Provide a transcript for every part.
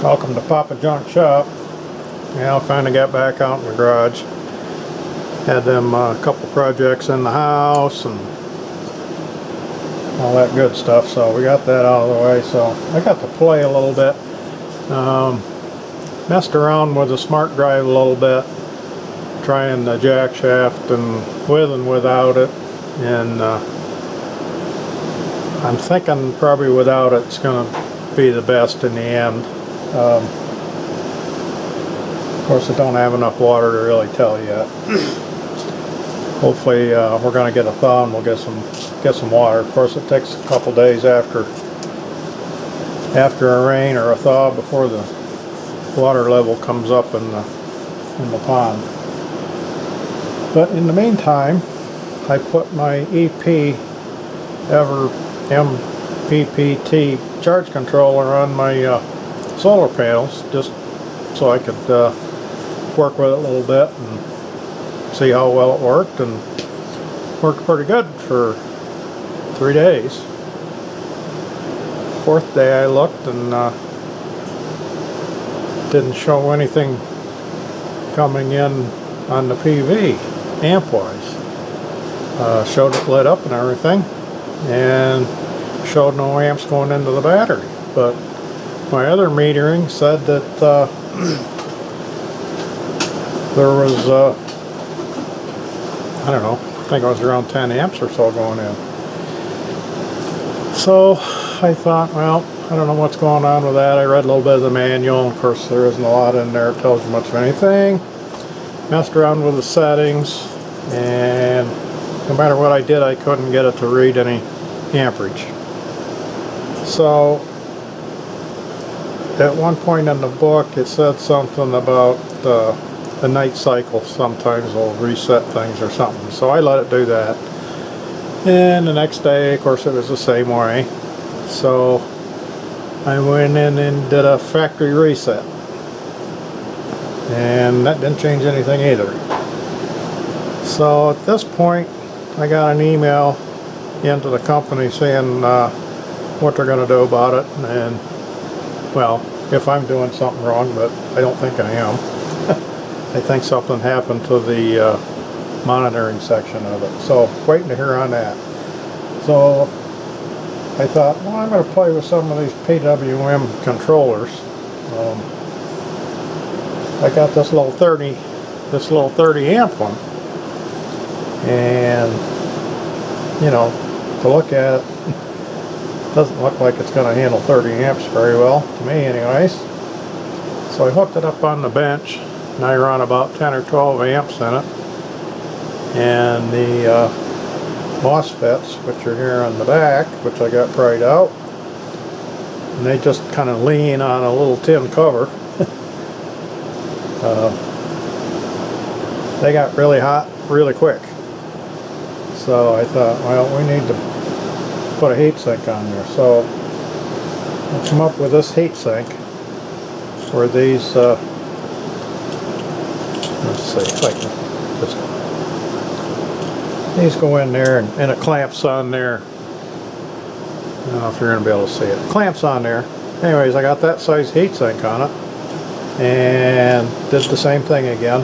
Welcome to Papa Junk Shop. Yeah, I finally got back out in the garage. Had them couple projects in the house and all that good stuff, so we got that out of the way. So I got to play a little bit. Messed around with the smart drive a little bit, trying the jack shaft and without it, and I'm thinking probably without it's going to be the best in the end. Of course, I don't have enough water to really tell yet. Hopefully we're going to get a thaw and we'll get some water. Of course, it takes a couple days after a rain or a thaw before the water level comes up in the pond. But in the meantime, I put my EP Ever MPPT charge controller on my solar panels, just so I could work with it a little bit and see how well it worked, and worked pretty good for 3 days. Fourth day I looked and didn't show anything coming in on the PV amp wise. Showed it lit up and everything, and showed no amps going into the battery, but my other metering said that there was I don't know, I think it was around 10 amps or so going in. So I thought, well, I don't know what's going on with that. I read a little bit of the manual. Of course, there isn't a lot in there that tells you much of anything. Messed around with the settings, and no matter what I did, I couldn't get it to read any amperage. So at one point in the book it said something about the night cycle sometimes will reset things or something, so I let it do that. And the next day, of course, it was the same way, so I went in and did a factory reset, and that didn't change anything either. So at this point I got an email into the company saying what they're going to do about it, and well, if I'm doing something wrong, but I don't think I am. I think something happened to the monitoring section of it, so waiting to hear on that. So I thought, well, I'm going to play with some of these PWM controllers. I got this little 30 amp one, and you know, to look at it, doesn't look like it's going to handle 30 amps very well, to me anyways. So I hooked it up on the bench, and I run about 10 or 12 amps in it. And the MOSFETs, which are here on the back, which I got pried out, and they just kind of lean on a little tin cover. They got really hot really quick. So I thought, well, we need to put a heat sink on there. So I come up with this heat sink where these let's see if I can just, these go in there, and it clamps on there. I don't know if you're going to be able to see it. It clamps on there. Anyways, I got that size heat sink on it and did the same thing again,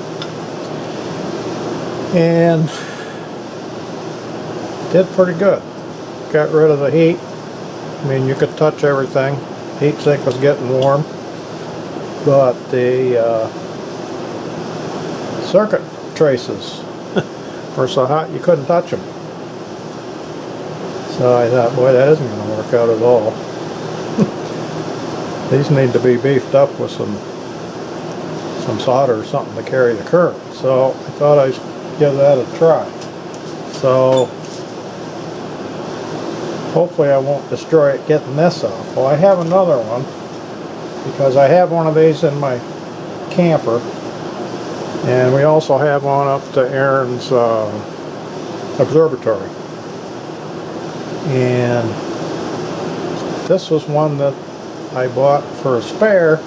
and did pretty good. Got rid of the heat. I mean, you could touch everything. Heat sink was getting warm, but the circuit traces were so hot you couldn't touch them. So I thought, boy, that isn't going to work out at all. These need to be beefed up with some solder or something to carry the current. So I thought I'd give that a try. So hopefully I won't destroy it getting this off. Well, I have another one, because I have one of these in my camper, and we also have one up to Aaron's observatory. And this was one that I bought for a spare,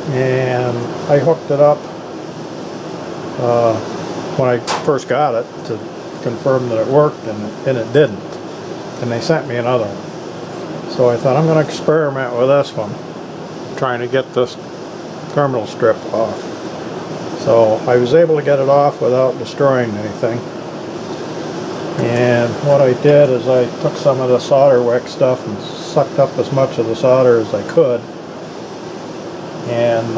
and I hooked it up when I first got it to confirm that it worked, and it didn't. And they sent me another one. So I thought, I'm going to experiment with this one. trying to get this terminal strip off. So I was able to get it off without destroying anything. And what I did is I took some of the solder wick stuff and sucked up as much of the solder as I could. And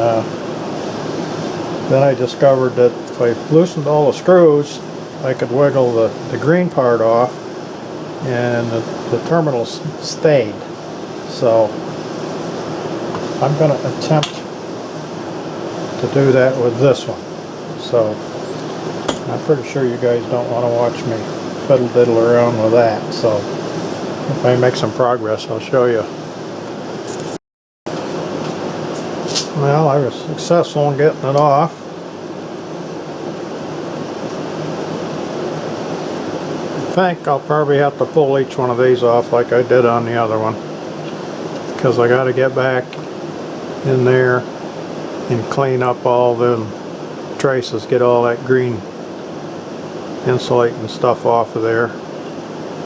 then I discovered that if I loosened all the screws, I could wiggle the green part off, and the terminals stayed. So I'm going to attempt to do that with this one. So I'm pretty sure you guys don't want to watch me fiddle diddle around with that. So if I make some progress, I'll show you. Well, I was successful in getting it off. I think I'll probably have to pull each one of these off like I did on the other one, because I got to get back in there and clean up all them traces, get all that green insulating stuff off of there,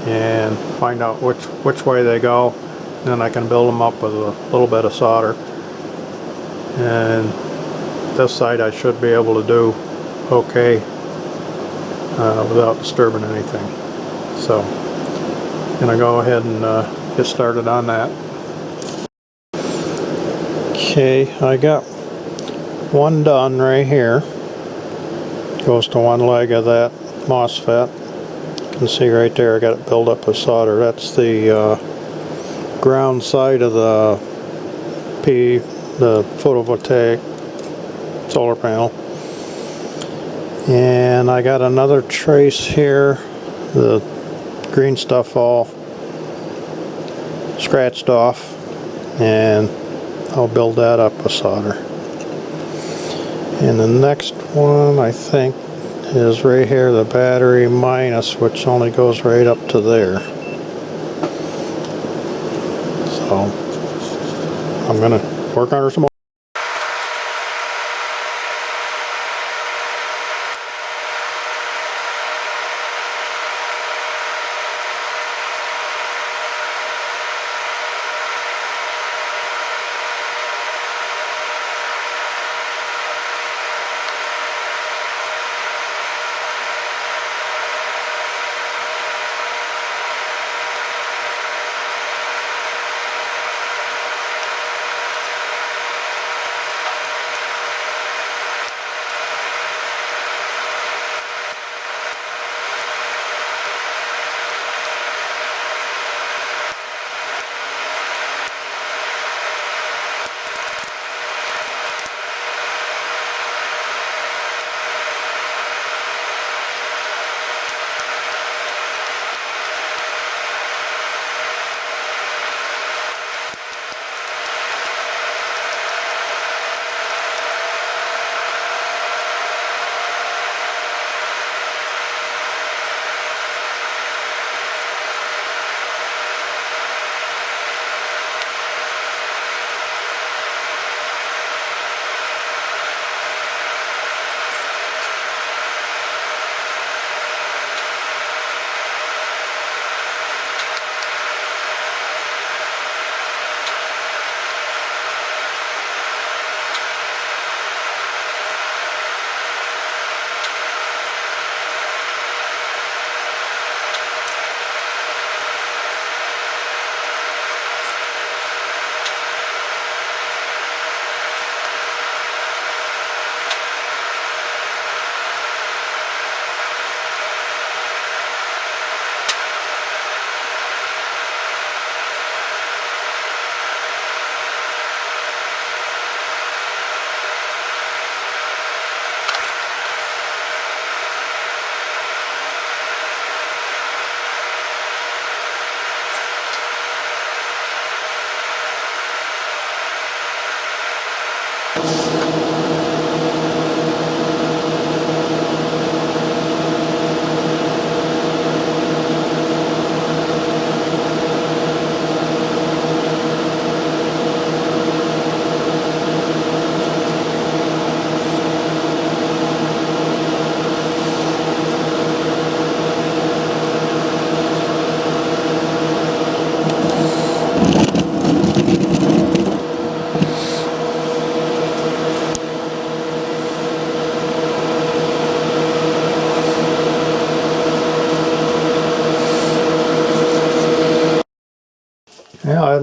and find out which way they go. Then I can build them up with a little bit of solder. And this side I should be able to do okay without disturbing anything. So I'm gonna go ahead and get started on that. Okay, I got one done right here. Goes to one leg of that MOSFET. You can see right there I got it built up with solder. That's the ground side of the photovoltaic solar panel. And I got another trace here, the green stuff all scratched off, and I'll build that up with solder. And the next one I think is right here, the battery minus, which only goes right up to there. So I'm gonna work on her some more.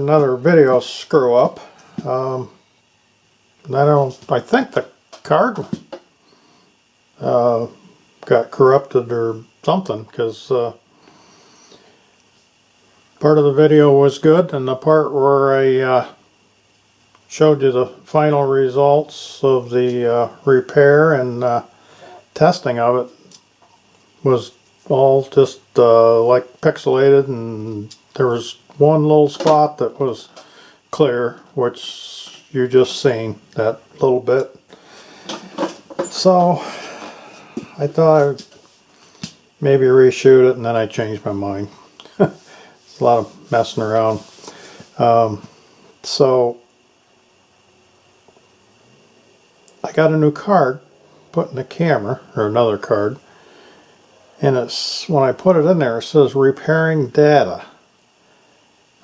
another video screw up. I think the card got corrupted or something, because part of the video was good, and the part where I showed you the final results of the repair and testing of it was all just like pixelated, and there was one little spot that was clear, which you just seen that little bit. So I thought I'd maybe reshoot it, and then I changed my mind. It's a lot of messing around. So I got a new card put in the camera, or another card, and it's, when I put it in there, it says repairing data.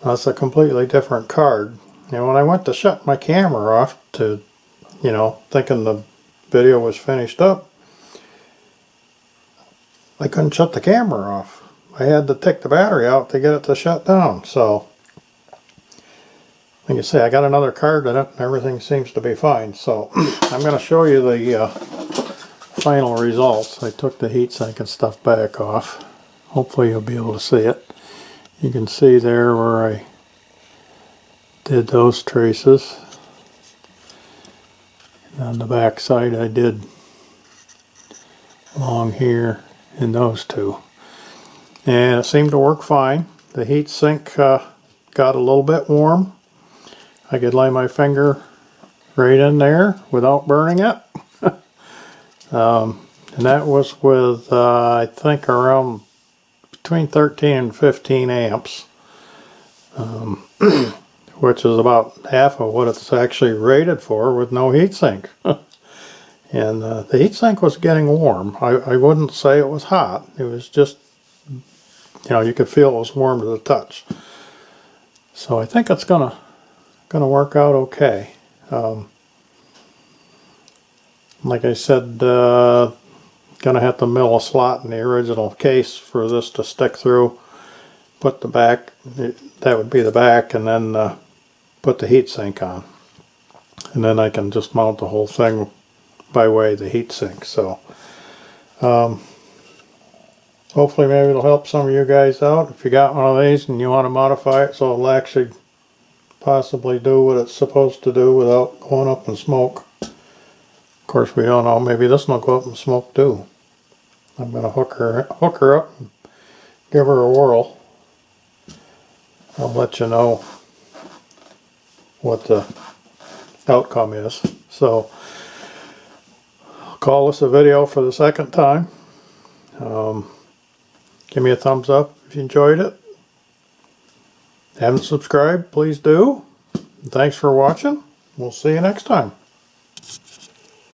That's a completely different card. And when I went to shut my camera off to, you know, thinking the video was finished up, I couldn't shut the camera off. I had to take the battery out to get it to shut down. So, like I say, I got another card in it and everything seems to be fine. So, I'm going to show you the final results. I took the heatsink and stuff back off. Hopefully you'll be able to see it. You can see there where I did those traces. And on the back side I did along here in those two. And it seemed to work fine. The heatsink got a little bit warm. I could lay my finger right in there without burning it. And that was with I think around between 13 and 15 amps, which is about half of what it's actually rated for with no heatsink. And the heatsink was getting warm. I wouldn't say it was hot. It was just, you know, you could feel it was warm to the touch. So I think it's gonna work out okay. Like I said, gonna have to mill a slot in the original case for this to stick through. Put the back, that would be the back, and then put the heatsink on. And then I can just mount the whole thing by way of the heatsink. So hopefully maybe it'll help some of you guys out. If you got one of these and you want to modify it so it'll actually possibly do what it's supposed to do without going up in smoke. Of course, we don't know. Maybe this one will go up in smoke too. I'm going to hook her up and give her a whirl. I'll let you know what the outcome is. So, I'll call this a video for the second time. Give me a thumbs up if you enjoyed it. Haven't subscribed, please do. Thanks for watching. We'll see you next time.